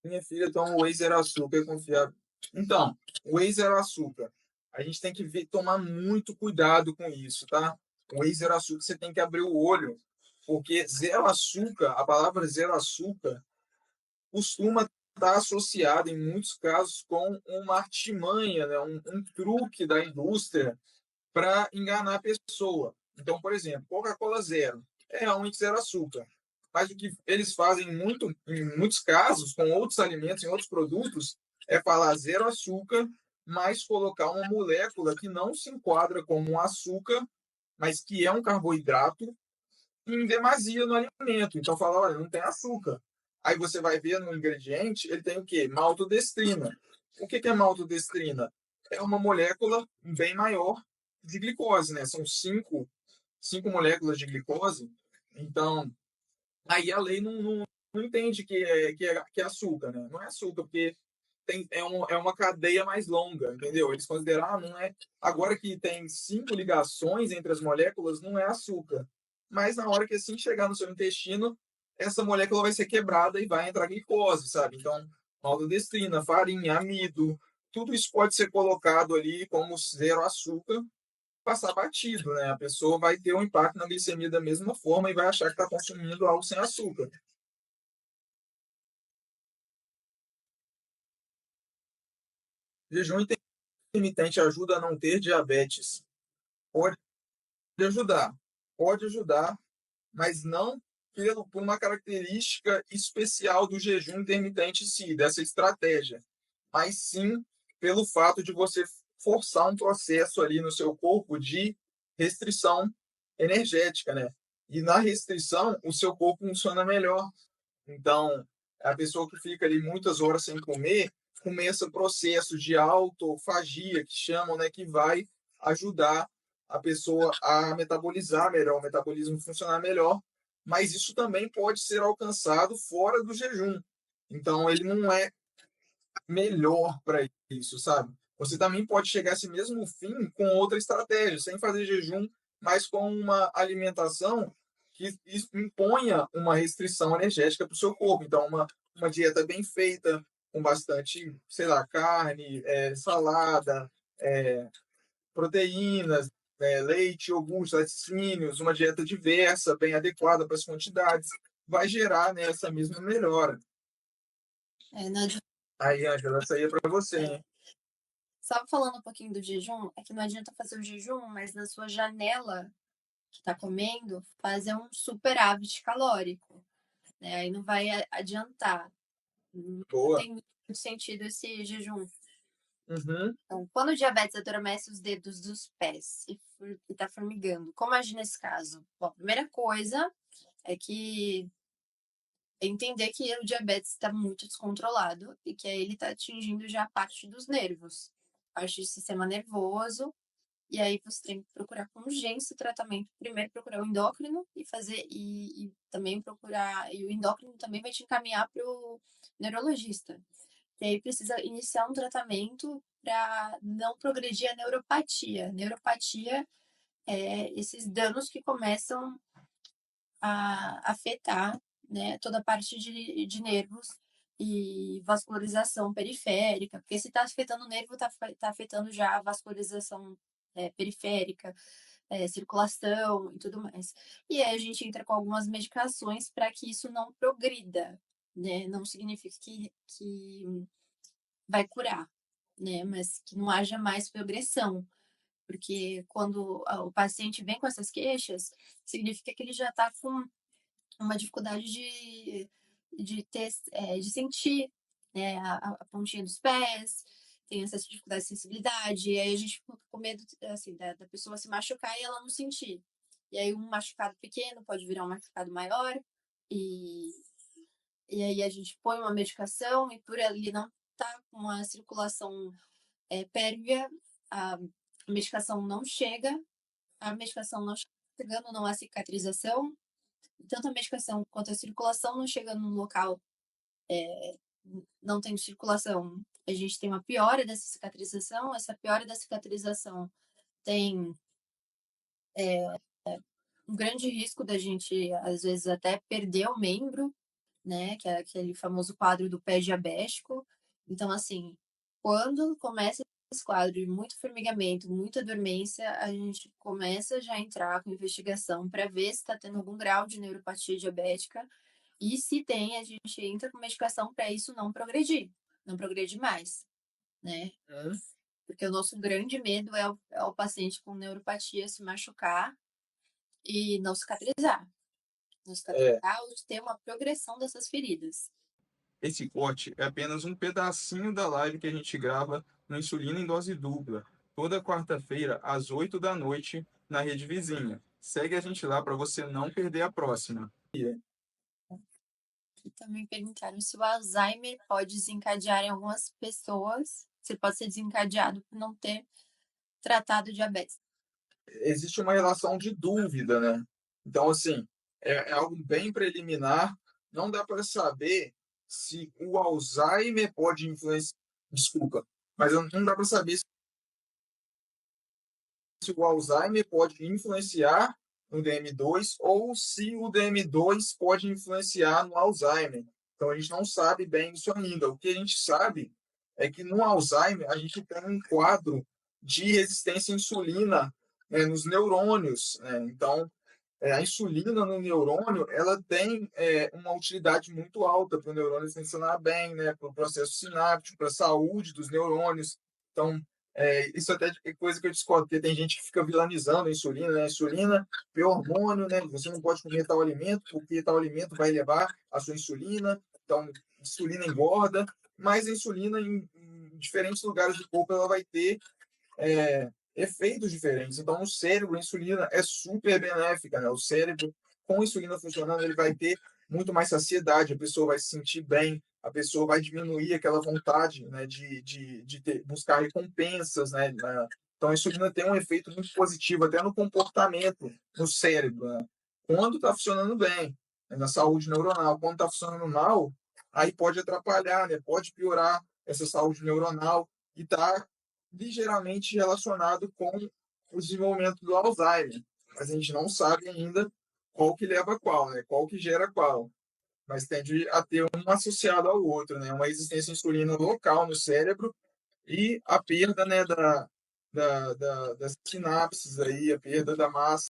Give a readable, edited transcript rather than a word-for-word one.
Minha filha toma whey zero açúcar, é confiável. Então, whey zero açúcar. A gente tem que tomar muito cuidado com isso, tá? O whey zero açúcar você tem que abrir o olho, porque zero açúcar, a palavra zero açúcar, costuma estar associada, em muitos casos, com uma artimanha, né? Um truque da indústria para enganar a pessoa. Então, por exemplo, Coca-Cola zero é realmente zero açúcar. Mas o que eles fazem em muitos casos, com outros alimentos, em outros produtos, é falar zero açúcar, mas colocar uma molécula que não se enquadra como um açúcar, mas que é um carboidrato em demasia no alimento. Então fala, olha, não tem açúcar. Aí você vai ver no ingrediente, ele tem o quê? Maltodestrina. O que é maltodestrina? É uma molécula bem maior de glicose, né? São cinco moléculas de glicose. Então, aí a lei não entende que é açúcar, né? Não é açúcar, porque é uma cadeia mais longa, entendeu? Eles consideram, não é. Agora que tem cinco ligações entre as moléculas, não é açúcar. Mas na hora que assim chegar no seu intestino, essa molécula vai ser quebrada e vai entrar glicose, sabe? Então, maltodestrina, farinha, amido, tudo isso pode ser colocado ali como zero açúcar, passar batido, né? A pessoa vai ter um impacto na glicemia da mesma forma e vai achar que está consumindo algo sem açúcar. Jejum intermitente ajuda a não ter diabetes. Pode ajudar, pode ajudar, mas não por uma característica especial do jejum intermitente em si, dessa estratégia, mas sim pelo fato de você forçar um processo ali no seu corpo de restrição energética, né? E na restrição, o seu corpo funciona melhor. Então, a pessoa que fica ali muitas horas sem comer, começa processo de autofagia, que chamam, né, que vai ajudar a pessoa a metabolizar melhor, o metabolismo funcionar melhor, mas isso também pode ser alcançado fora do jejum. Então, ele não é melhor para isso, sabe? Você também pode chegar a esse mesmo fim com outra estratégia, sem fazer jejum, mas com uma alimentação que imponha uma restrição energética para o seu corpo. Então, uma dieta bem feita, com bastante, sei lá, carne, salada, é, proteínas, leite, iogurte, laticínios, uma dieta diversa, bem adequada para as quantidades, vai gerar, né, essa mesma melhora. Não adianta, Aí, Angela, essa aí é para você, é, hein? só falando um pouquinho do jejum, é que não adianta fazer o jejum, mas na sua janela que tá comendo, fazer um superávit calórico, né? Aí não vai adiantar. Não Boa. tem muito sentido esse jejum. Uhum. Então, quando o diabetes adormece os dedos dos pés e tá formigando, como agir nesse caso? Bom, a primeira coisa é que entender que o diabetes está muito descontrolado e que aí ele está atingindo já a parte dos nervos, parte do sistema nervoso, e aí você tem que procurar com urgência o tratamento. Primeiro procurar o endócrino e também procurar, e o endócrino também vai te encaminhar para o neurologista. E aí precisa iniciar um tratamento para não progredir a neuropatia. Neuropatia é esses danos que começam a afetar, né, toda a parte de nervos e vascularização periférica, porque se está afetando o nervo, está afetando já a vascularização periférica, circulação e tudo mais. E aí a gente entra com algumas medicações para que isso não progrida, né? Não significa que vai curar, né? Mas que não haja mais progressão. Porque quando o paciente vem com essas queixas, significa que ele já está com uma dificuldade de sentir, né, a pontinha dos pés, tem essa dificuldade de sensibilidade, e aí a gente fica com medo assim, da pessoa se machucar e ela não sentir. E aí um machucado pequeno pode virar um machucado maior, e, e aí a gente põe uma medicação e por ali não tá com a circulação pérvia, a medicação não chega, a medicação não chegando, não há cicatrização, tanto a medicação quanto a circulação não chega no local, não tem circulação. A gente tem uma piora dessa cicatrização, essa piora da cicatrização tem um grande risco da gente, às vezes, até perder o membro, né? Que é aquele famoso quadro do pé diabético. Então, assim, quando começa esse quadro de muito formigamento, muita dormência, a gente começa já a entrar com investigação para ver se está tendo algum grau de neuropatia diabética. E se tem, a gente entra com medicação para isso não progredir mais, né? Hum. Porque o nosso grande medo é o paciente com neuropatia se machucar e não cicatrizar. Não É, cicatrizar ou ter uma progressão dessas feridas. esse corte é apenas um pedacinho da live que a gente grava no Insulina em Dose Dupla, toda quarta-feira, às 8 da noite, na rede vizinha. Segue a gente lá para você não perder a próxima. E também perguntaram se o Alzheimer pode desencadear em algumas pessoas, se pode ser desencadeado por não ter tratado diabetes. Existe uma relação de dúvida, né? Então, assim, é algo bem preliminar. Não dá para saber se o Alzheimer pode influenciar. Desculpa, mas não dá para saber se o Alzheimer pode influenciar no DM2 ou se o DM2 pode influenciar no Alzheimer. Então, a gente não sabe bem isso ainda. O que a gente sabe é que no Alzheimer a gente tem um quadro de resistência à insulina, né, nos neurônios, né? Então, a insulina no neurônio ela tem uma utilidade muito alta para o neurônio funcionar bem, né, para o processo sináptico, para a saúde dos neurônios. Então, isso até é coisa que eu discordo, porque tem gente que fica vilanizando a insulina, né? A insulina é hormônio, né? Você não pode comer tal alimento, porque tal alimento vai elevar a sua insulina. Então, insulina engorda, mas a insulina em diferentes lugares do corpo ela vai ter efeitos diferentes. Então, no cérebro, a insulina é super benéfica, né? O cérebro, com a insulina funcionando, ele vai ter muito mais saciedade, a pessoa vai se sentir bem, a pessoa vai diminuir aquela vontade, né, buscar recompensas, né? Então, a insulina tem um efeito muito positivo até no comportamento no cérebro, né? Quando está funcionando bem, né, na saúde neuronal. Quando está funcionando mal, aí pode atrapalhar, né? Pode piorar essa saúde neuronal e está ligeiramente relacionado com o desenvolvimento do Alzheimer, mas a gente não sabe ainda qual que leva a qual, né? Qual que gera qual, mas tende a ter um associado ao outro, né? Uma resistência à insulina local no cérebro e a perda, né, das sinapses aí, a perda da massa